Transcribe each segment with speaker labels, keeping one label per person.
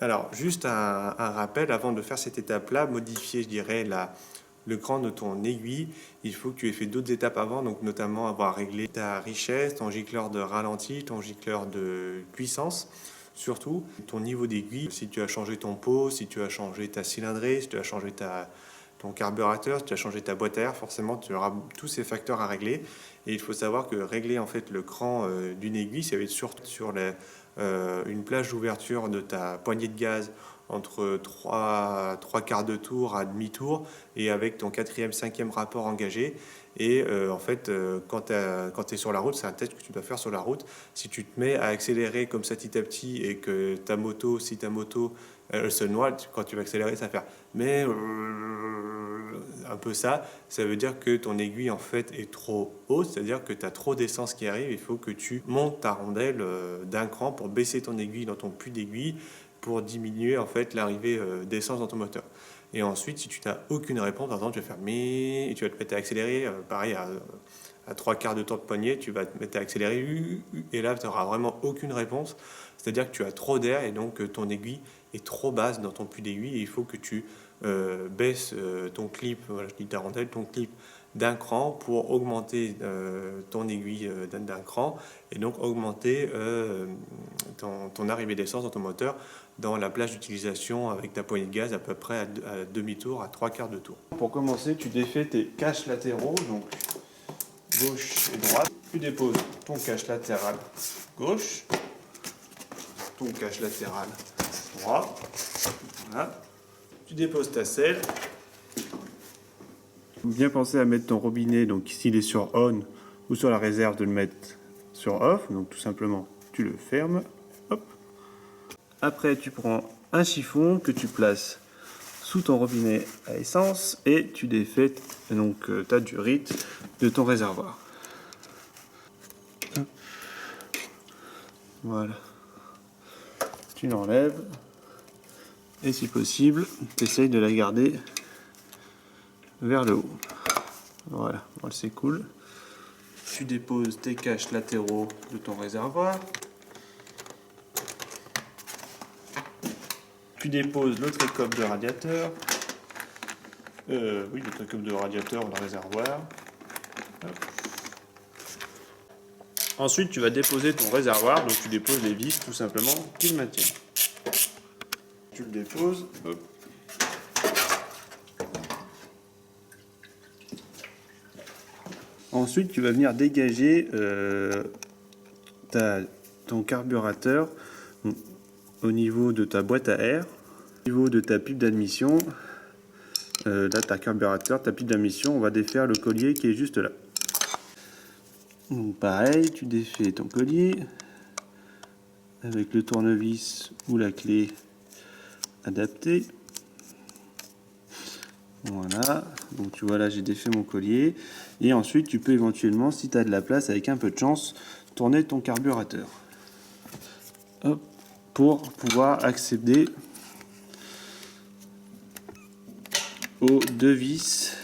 Speaker 1: Alors, juste un rappel, avant de faire cette étape-là, modifier, je dirais, le cran de ton aiguille, il faut que tu aies fait d'autres étapes avant, donc notamment avoir réglé ta richesse, ton gicleur de ralenti, ton gicleur de puissance, surtout ton niveau d'aiguille, si tu as changé ton pot, si tu as changé ta cylindrée, si tu as changé ton carburateur, si tu as changé ta boîte à air, forcément tu auras tous ces facteurs à régler. Et il faut savoir que régler en fait le cran d'une aiguille, ça va être surtout sur une plage d'ouverture de ta poignée de gaz entre trois quarts de tour à demi-tour et avec ton quatrième, cinquième rapport engagé. Et en fait, quand tu es sur la route, c'est un test que tu dois faire sur la route. Si tu te mets à accélérer comme ça petit à petit et que ta moto, si ta moto elle se noie, quand tu vas accélérer, ça va faire mais un peu ça. Ça veut dire que ton aiguille en fait est trop haute, c'est-à-dire que tu as trop d'essence qui arrive. Il faut que tu montes ta rondelle d'un cran pour baisser ton aiguille dans ton puits d'aiguille pour diminuer en fait l'arrivée d'essence dans ton moteur. Et ensuite, si tu n'as aucune réponse, par exemple, tu vas faire mais et tu vas te mettre à accélérer, pareil à trois quarts de tour de poignet, tu vas te mettre à accélérer et là tu n'auras vraiment aucune réponse. C'est-à-dire que tu as trop d'air et donc ton aiguille est trop basse dans ton puits d'aiguille et il faut que tu baisses ton clip, voilà, je dis ta rondelle, ton clip d'un cran pour augmenter ton aiguille d'un cran et donc augmenter ton arrivée d'essence dans ton moteur dans la plage d'utilisation avec ta poignée de gaz à peu près à demi-tour, à trois quarts de tour.
Speaker 2: Pour commencer, tu défais tes caches latéraux, donc gauche et droite. Tu déposes ton cache latéral gauche, ton cache latéral droit. Voilà. Tu déposes ta selle. Bien penser à mettre ton robinet, donc s'il est sur on ou sur la réserve, de le mettre sur off. Donc tout simplement, tu le fermes. Hop. Après, tu prends un chiffon que tu places sous ton robinet à essence et tu défais donc ta durite de ton réservoir. Voilà. Tu l'enlèves et si possible, tu essayes de la garder vers le haut. Voilà, c'est cool. Tu déposes tes caches latéraux de ton réservoir. Tu déposes l'autre écope de radiateur. Oui, l'autre écope de radiateur dans le réservoir. Hop. Ensuite, tu vas déposer ton réservoir, donc tu déposes les vis tout simplement qui le maintiennent. Tu le déposes. Hop. Ensuite, tu vas venir dégager ton carburateur au niveau de ta boîte à air, au niveau de ta pipe d'admission. Là, ta carburateur, ta pipe d'admission, on va défaire le collier qui est juste là. Donc, pareil, tu défais ton collier avec le tournevis ou la clé adaptée. Voilà, donc tu vois là j'ai défait mon collier et ensuite tu peux éventuellement, si tu as de la place, avec un peu de chance, tourner ton carburateur. Hop, pour pouvoir accéder aux deux vis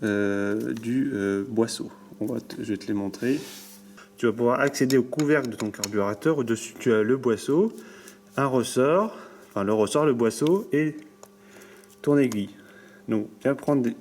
Speaker 2: du boisseau. Je vais te les montrer. Tu vas pouvoir accéder au couvercle de ton carburateur. Au-dessus, tu as le boisseau, un ressort, enfin le ressort, le boisseau et ton aiguille. Donc, viens prendre des...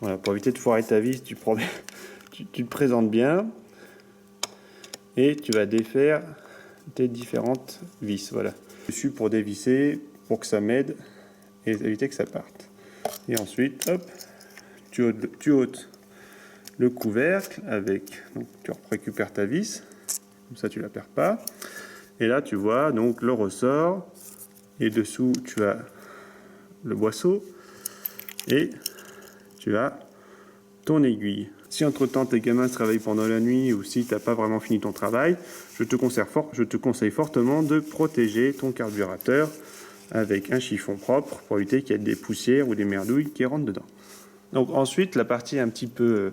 Speaker 2: Voilà, pour éviter de foirer ta vis, tu te présentes bien et tu vas défaire tes différentes vis. Voilà. Dessus pour dévisser, pour que ça m'aide et éviter que ça parte. Et ensuite, hop, tu ôtes le couvercle avec, donc tu récupères ta vis, comme ça tu la perds pas. Et là tu vois donc le ressort et dessous tu as le boisseau et tu as ton aiguille. Si entre temps tes gamins travaillent pendant la nuit ou si tu n'as pas vraiment fini ton travail, je te conseille fortement de protéger ton carburateur avec un chiffon propre pour éviter qu'il y ait des poussières ou des merdouilles qui rentrent dedans. Donc ensuite la partie un petit peu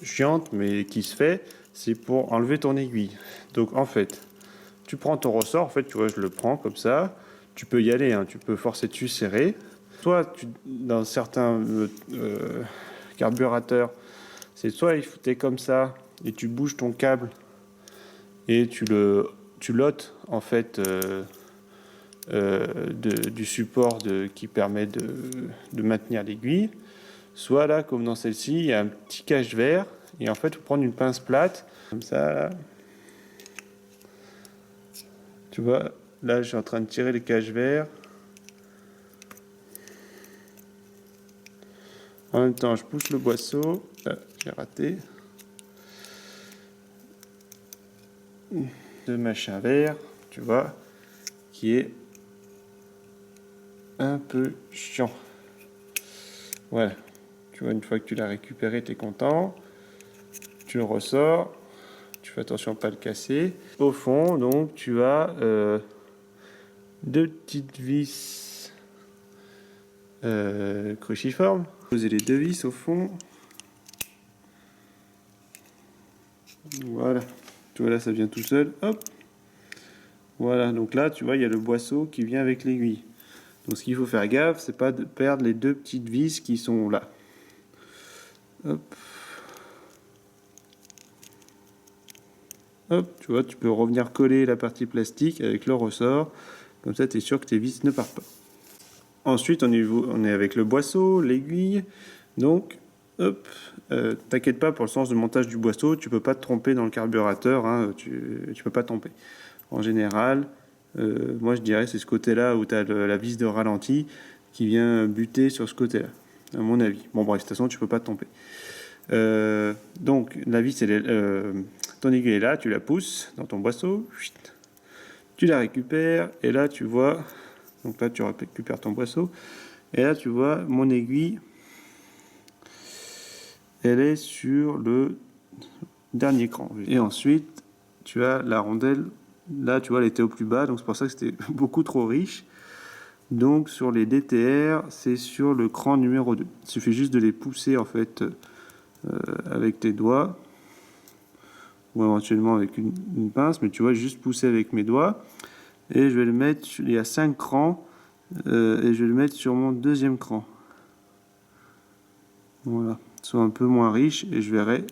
Speaker 2: chiante mais qui se fait, c'est pour enlever ton aiguille. Donc en fait tu prends ton ressort, en fait tu vois je le prends comme ça, tu peux y aller, hein, tu peux forcer dessus, serrer. Soit dans certains carburateurs, c'est soit il est comme ça et tu bouges ton câble et tu le tu l'ôtes en fait du support qui permet de maintenir l'aiguille. Soit là, comme dans celle-ci, il y a un petit cache vert. Et en fait, il faut prendre une pince plate, comme ça, là. Tu vois, là, je suis en train de tirer le cache vert. En même temps, je pousse le boisseau. Là, j'ai raté. Le machin vert, tu vois, qui est un peu chiant. Voilà. Tu vois, une fois que tu l'as récupéré, tu es content. Tu le ressors. Tu fais attention à ne pas le casser. Au fond, donc, tu as deux petites vis cruciformes. Poser les deux vis au fond. Voilà. Tu vois, là, ça vient tout seul. Hop. Voilà. Donc là, tu vois, il y a le boisseau qui vient avec l'aiguille. Donc, ce qu'il faut faire gaffe, c'est pas de perdre les deux petites vis qui sont là. Hop. Hop, tu vois, tu peux revenir coller la partie plastique avec le ressort. Comme ça, tu es sûr que tes vis ne partent pas. Ensuite, on est avec le boisseau, l'aiguille. Donc, hop, t'inquiète pas pour le sens de montage du boisseau, tu peux pas te tromper dans le carburateur, hein, tu peux pas te tromper. En général, moi je dirais c'est ce côté-là où tu as la vis de ralenti qui vient buter sur ce côté-là, à mon avis. Bon bref, de toute façon tu peux pas te tromper. Donc la vis, ton aiguille est là, tu la pousses dans ton boisseau, tu la récupères et là tu vois, donc là tu récupères ton boisseau et là tu vois mon aiguille, elle est sur le dernier cran. Et ensuite tu as la rondelle, là tu vois elle était au plus bas, donc c'est pour ça que c'était beaucoup trop riche. Donc sur les DTR, c'est sur le cran numéro 2. Il suffit juste de les pousser en fait avec tes doigts ou éventuellement avec une pince, mais tu vois, juste pousser avec mes doigts et je vais le mettre, il y a 5 crans et je vais le mettre sur mon deuxième cran. Voilà, soit un peu moins riche et je verrai.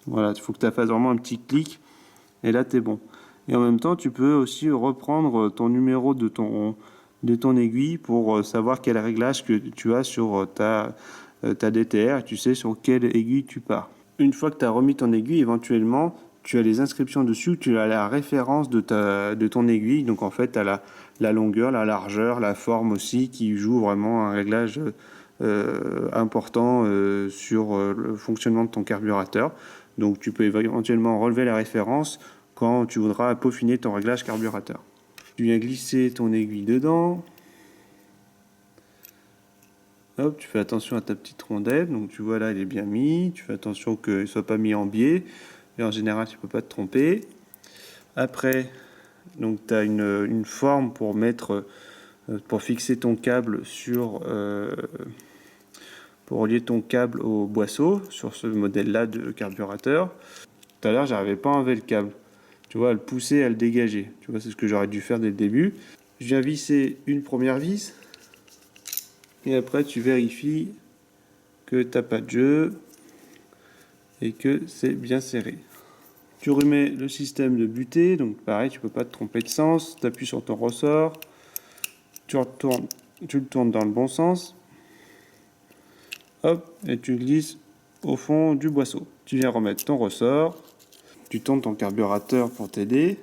Speaker 2: Voilà, il faut que tu fasses vraiment un petit clic et là tu es bon. Et en même temps, tu peux aussi reprendre ton numéro de ton aiguille pour savoir quel réglage que tu as sur ta DTR et tu sais sur quelle aiguille tu pars. Une fois que tu as remis ton aiguille, éventuellement, tu as les inscriptions dessus, tu as la référence de ton aiguille. Donc en fait, tu as la longueur, la largeur, la forme aussi qui joue vraiment un réglage important sur le fonctionnement de ton carburateur. Donc tu peux éventuellement relever la référence quand tu voudras peaufiner ton réglage carburateur. Tu viens glisser ton aiguille dedans. Hop, tu fais attention à ta petite rondelle. Donc tu vois là, il est bien mis. Tu fais attention qu'il ne soit pas mis en biais. Et en général, tu ne peux pas te tromper. Après, donc tu as une forme pour mettre, pour fixer ton câble sur, pour relier ton câble au boisseau sur ce modèle-là de carburateur. Tout à l'heure, j'arrivais pas à enlever le câble. Tu vois, à le pousser, à le dégager. Tu vois, c'est ce que j'aurais dû faire dès le début. Je viens visser une première vis. Et après, tu vérifies que tu n'as pas de jeu et que c'est bien serré. Tu remets le système de butée. Donc pareil, tu ne peux pas te tromper de sens. Tu appuies sur ton ressort. Tu le tournes dans le bon sens. Hop, et tu glisses au fond du boisseau. Tu viens remettre ton ressort. Tu tournes ton carburateur pour t'aider.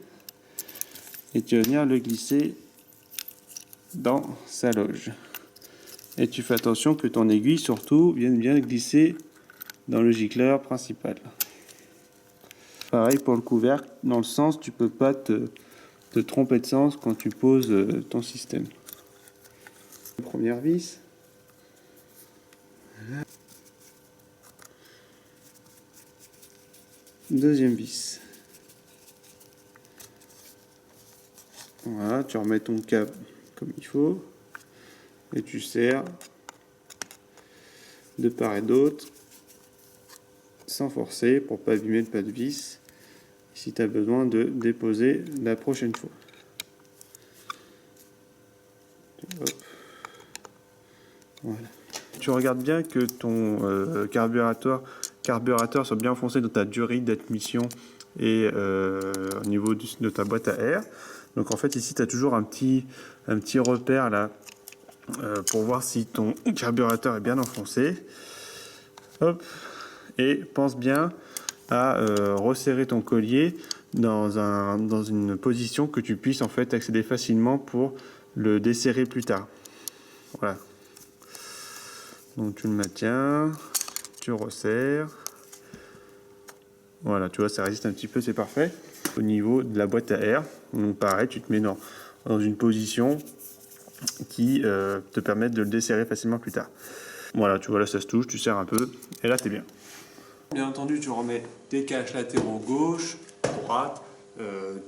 Speaker 2: Et tu vas venir le glisser dans sa loge. Et tu fais attention que ton aiguille surtout vienne bien glisser dans le gicleur principal. Pareil pour le couvercle, dans le sens, tu peux pas te tromper de sens quand tu poses ton système. Première vis. Deuxième vis. Voilà, tu remets ton câble comme il faut et tu serres de part et d'autre sans forcer pour pas abîmer le pas de vis si tu as besoin de déposer la prochaine fois. Hop. Voilà. Tu regardes bien que ton carburateur carburateur soit bien enfoncé dans ta durée d'admission et au niveau de ta boîte à air. Donc en fait ici tu as toujours un petit repère là pour voir si ton carburateur est bien enfoncé. Hop. Et pense bien à resserrer ton collier dans une position que tu puisses en fait accéder facilement pour le desserrer plus tard. Voilà. Donc tu le maintiens, tu resserres. Voilà, tu vois, ça résiste un petit peu, c'est parfait. Au niveau de la boîte à air, donc pareil, tu te mets dans une position qui te permet de le desserrer facilement plus tard. Voilà, tu vois, là ça se touche, tu serres un peu, et là t'es bien.
Speaker 1: Bien entendu, tu remets tes caches latéraux gauche, droite,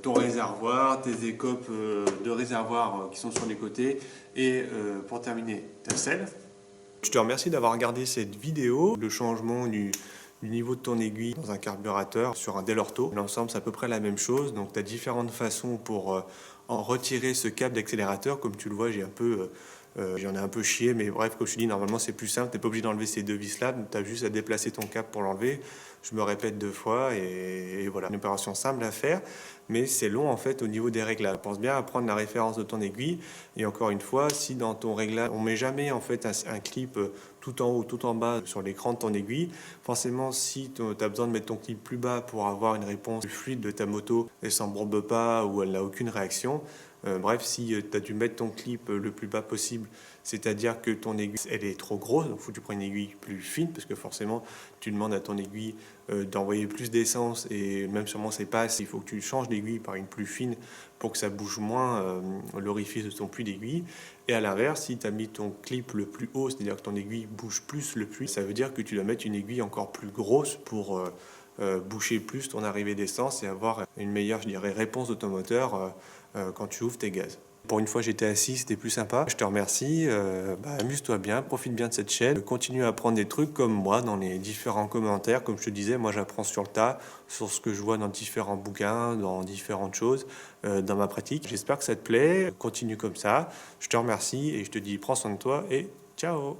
Speaker 1: ton réservoir, tes écopes de réservoir qui sont sur les côtés, et pour terminer, ta selle. Je te remercie d'avoir regardé cette vidéo. Le changement du niveau de ton aiguille dans un carburateur sur un Dell'Orto. L'ensemble, c'est à peu près la même chose. Donc, tu as différentes façons pour en retirer ce câble d'accélérateur. Comme tu le vois, j'en ai un peu chié, mais bref, comme je te dis, normalement, c'est plus simple. Tu n'es pas obligé d'enlever ces deux vis-là. Tu as juste à déplacer ton câble pour l'enlever. Je me répète 2 fois et voilà. Une opération simple à faire, mais c'est long en fait au niveau des réglages. Pense bien à prendre la référence de ton aiguille. Et encore une fois, si dans ton réglage, on met jamais en fait un clip tout en haut, tout en bas sur l'écran de ton aiguille, forcément si tu as besoin de mettre ton clip plus bas pour avoir une réponse plus fluide de ta moto, elle s'embourbe pas ou elle n'a aucune réaction. Bref, si tu as dû mettre ton clip le plus bas possible, c'est-à-dire que ton aiguille elle est trop grosse, donc il faut que tu prennes une aiguille plus fine, parce que forcément tu demandes à ton aiguille d'envoyer plus d'essence, et même sûrement c'est pas assez, il faut que tu changes d'aiguille par une plus fine pour que ça bouge moins l'orifice de ton puits d'aiguille. Et à l'inverse, si tu as mis ton clip le plus haut, c'est-à-dire que ton aiguille bouge plus le puits, ça veut dire que tu dois mettre une aiguille encore plus grosse pour boucher plus ton arrivée d'essence et avoir une meilleure, je dirais, réponse de ton moteur quand tu ouvres tes gaz. Pour une fois, j'étais assis, c'était plus sympa. Je te remercie. Amuse-toi bien, profite bien de cette chaîne. Continue à apprendre des trucs comme moi dans les différents commentaires. Comme je te disais, moi j'apprends sur le tas, sur ce que je vois dans différents bouquins, dans différentes choses, dans ma pratique. J'espère que ça te plaît. Continue comme ça. Je te remercie et je te dis prends soin de toi et ciao.